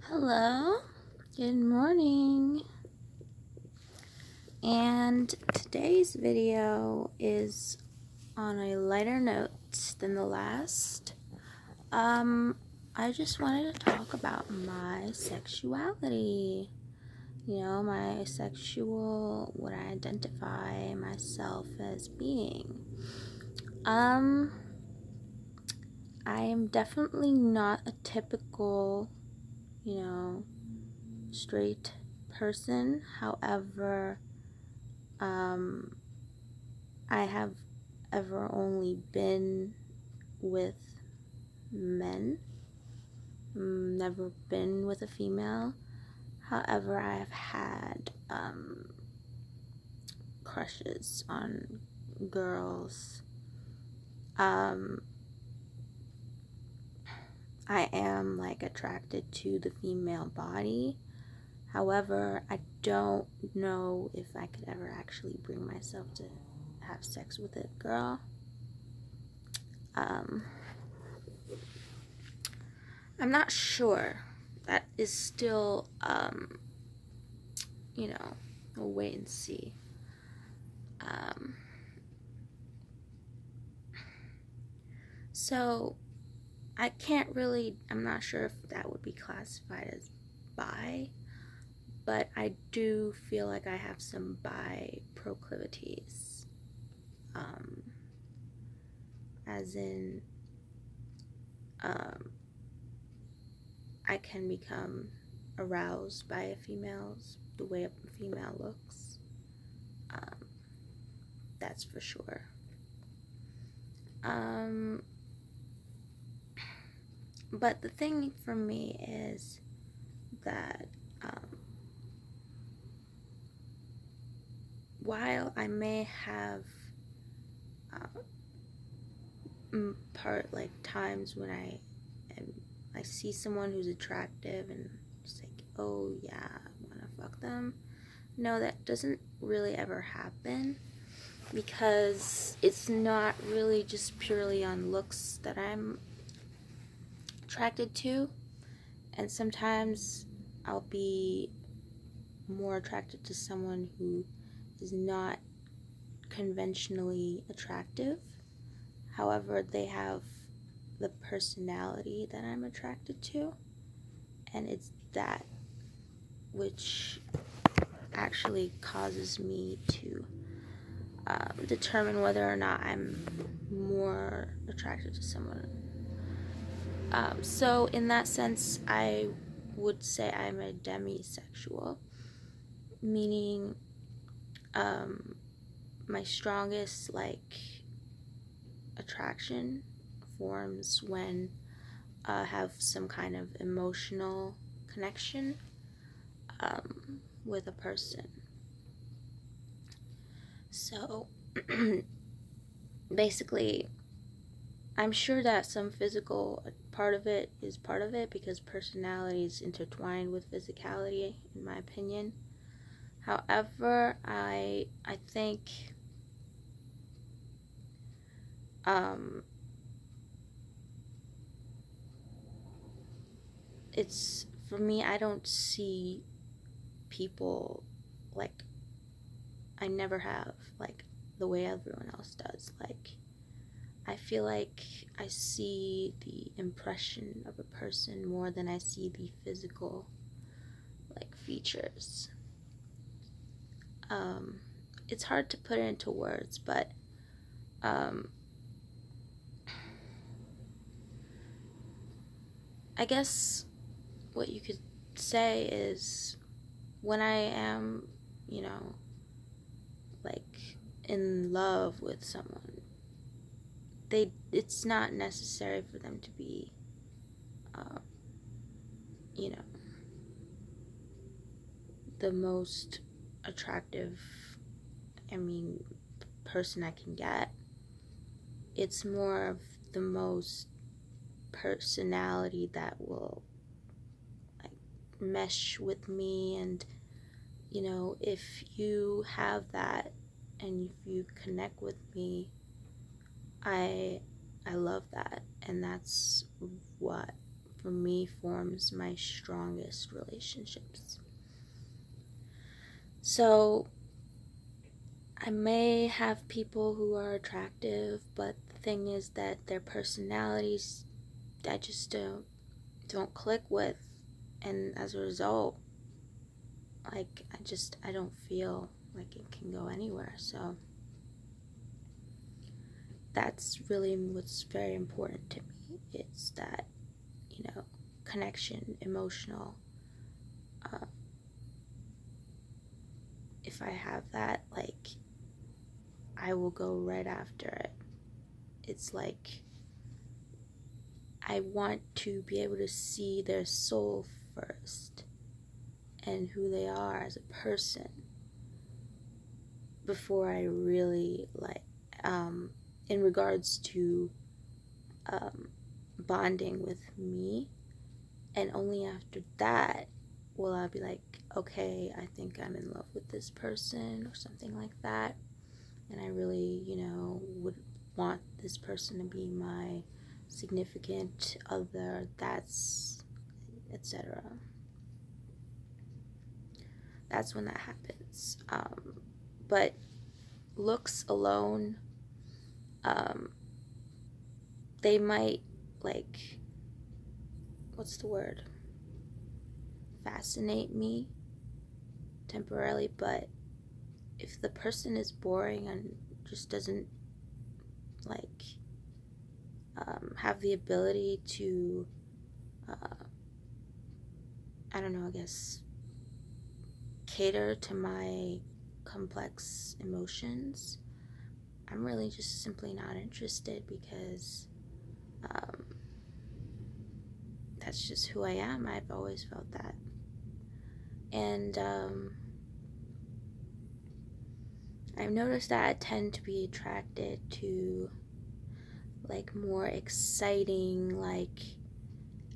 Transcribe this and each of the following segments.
Hello, good morning, and today's video is on a lighter note than the last. I just wanted to talk about my sexuality, what I identify myself as being. I am definitely not a typical straight person. However, I have ever only been with men, never been with a female. However, I have had crushes on girls. I am attracted to the female body. However, I don't know if I could ever actually bring myself to have sex with a girl. I'm not sure. That is still, we'll wait and see. So, I'm not sure if that would be classified as bi, but I do feel like I have some bi proclivities. As in, I can become aroused by the way a female looks. That's for sure. But the thing for me is that while I may have times when I see someone who's attractive and it's like, oh yeah, I want to fuck them. No, that doesn't really ever happen, because it's not really just purely on looks that I'm attracted to, and sometimes I'll be more attracted to someone who is not conventionally attractive. However, they have the personality that I'm attracted to, and it's that which actually causes me to determine whether or not I'm more attracted to someone. So in that sense, I would say I'm a demisexual, meaning my strongest attraction forms when I have some kind of emotional connection with a person. So basically, I'm sure that some physical part of it is part of it, because personality is intertwined with physicality, in my opinion. However, I think it's, for me, I don't see people I never have the way everyone else does. I feel like I see the impression of a person more than I see the physical features. It's hard to put it into words, but I guess what you could say is, when I am, in love with someone, it's not necessary for them to be, the most attractive, person I can get. It's more of the most personality that will mesh with me, and if you have that and if you connect with me, I love that, and that's what for me, forms my strongest relationships. So I may have people who are attractive, but the thing is that their personalities I just don't click with, and as a result, like, I don't feel like it can go anywhere. So that's really what's very important to me. It's that, connection, emotional. If I have that, like, I will go right after it. It's like I want to be able to see their soul first and who they are as a person before I really, like, in regards to bonding with me. And only after that will I be like, okay, I think I'm in love with this person, or something like that. And I really, would want this person to be my significant other, that's, etc. That's when that happens. But looks alone, they might, like, what's the word? Fascinate me temporarily, but if the person is boring and just doesn't, like, have the ability to, I don't know, I guess, cater to my complex emotions, I'm really just simply not interested, because that's just who I am. I've always felt that. And I've noticed that I tend to be attracted to, like, more exciting, like,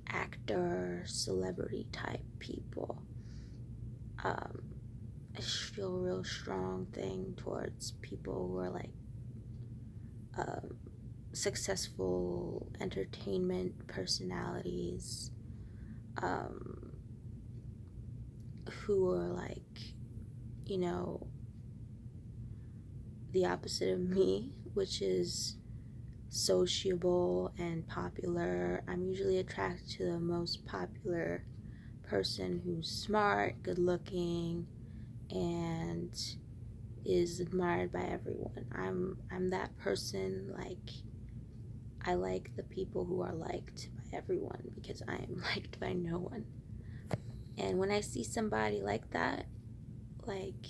actor, celebrity type people. I feel a real strong thing towards people who are, like, successful entertainment personalities, who are, like, the opposite of me, which is sociable and popular. I'm usually attracted to the most popular person who's smart, good looking, and is admired by everyone. I'm that person. Like, I like the people who are liked by everyone, because I am liked by no one. And when I see somebody like that, like,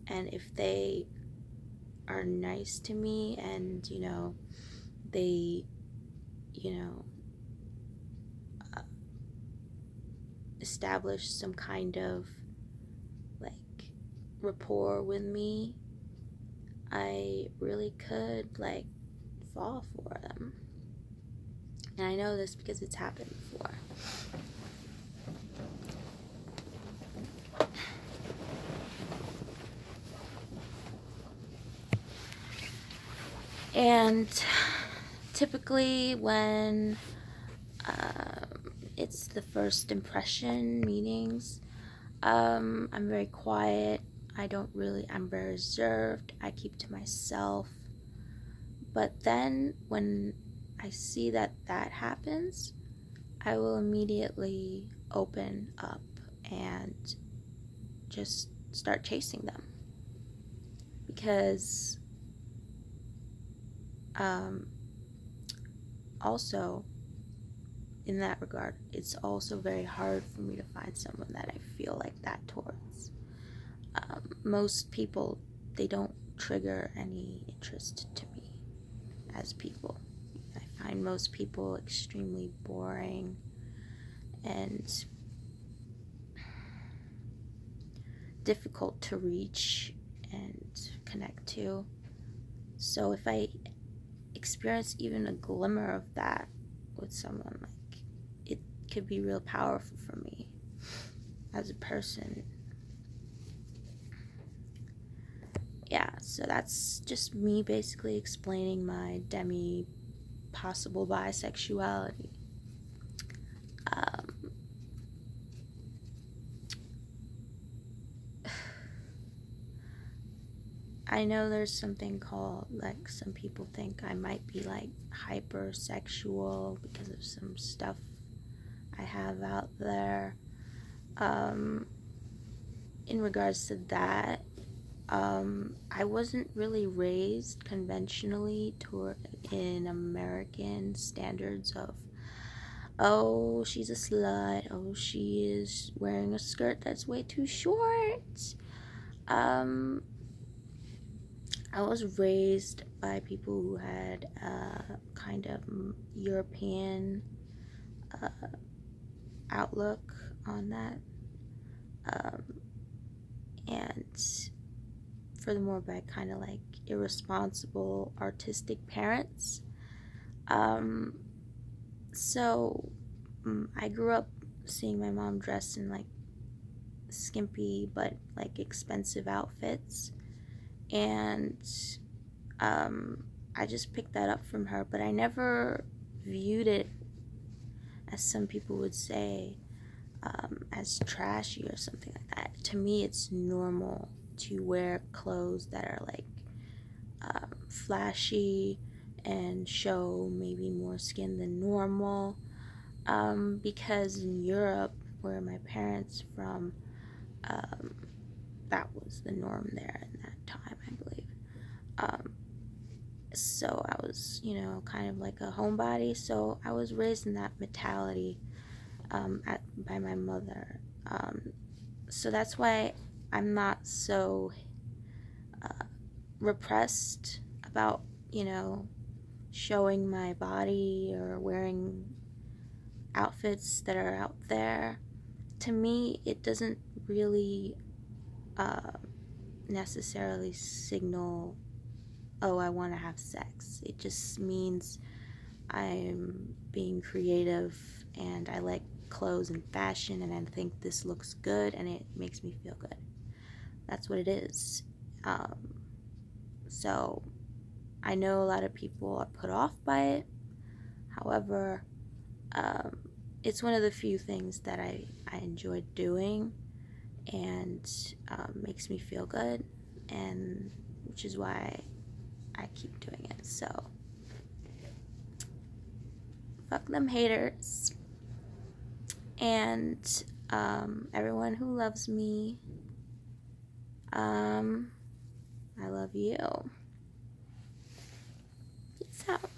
and if they are nice to me, and they establish some kind of, like, rapport with me, I really could, like, fall for them. And I know this because it's happened before. And typically when it's the first impression meetings, I'm very quiet. I'm very reserved. I keep to myself. But then when I see that happens, I will immediately open up and just start chasing them. Because also, in that regard, it's also very hard for me to find someone that I feel like that towards. Most people, they don't trigger any interest to me as people. I find most people extremely boring and difficult to reach and connect to. So if I experience even a glimmer of that with someone, like, it could be real powerful for me as a person. Yeah, so that's just me basically explaining my possible bisexuality. I know there's something called, like, some people think I might be like hypersexual because of some stuff I have out there. In regards to that, I wasn't really raised conventionally in American standards of, oh, she's a slut, oh, she is wearing a skirt that's way too short. I was raised by people who had a kind of European outlook on that. And furthermore, by kind of like irresponsible artistic parents. So I grew up seeing my mom dressed in like skimpy but like expensive outfits, and I just picked that up from her, but I never viewed it, as some people would say, as trashy or something like that. To me, it's normal to wear clothes that are like flashy and show maybe more skin than normal, because in Europe, where my parents from, that was the norm there in that time, I believe. So I was, kind of like a homebody, so I was raised in that mentality by my mother. So that's why I'm not so repressed about, showing my body or wearing outfits that are out there. To me, it doesn't really necessarily signal, oh, I want to have sex. It just means I'm being creative and I like clothes and fashion and I think this looks good and it makes me feel good. That's what it is. So I know a lot of people are put off by it. However, it's one of the few things that I enjoy doing and makes me feel good, and which is why I keep doing it. So fuck them haters, and everyone who loves me, I love you. Peace out.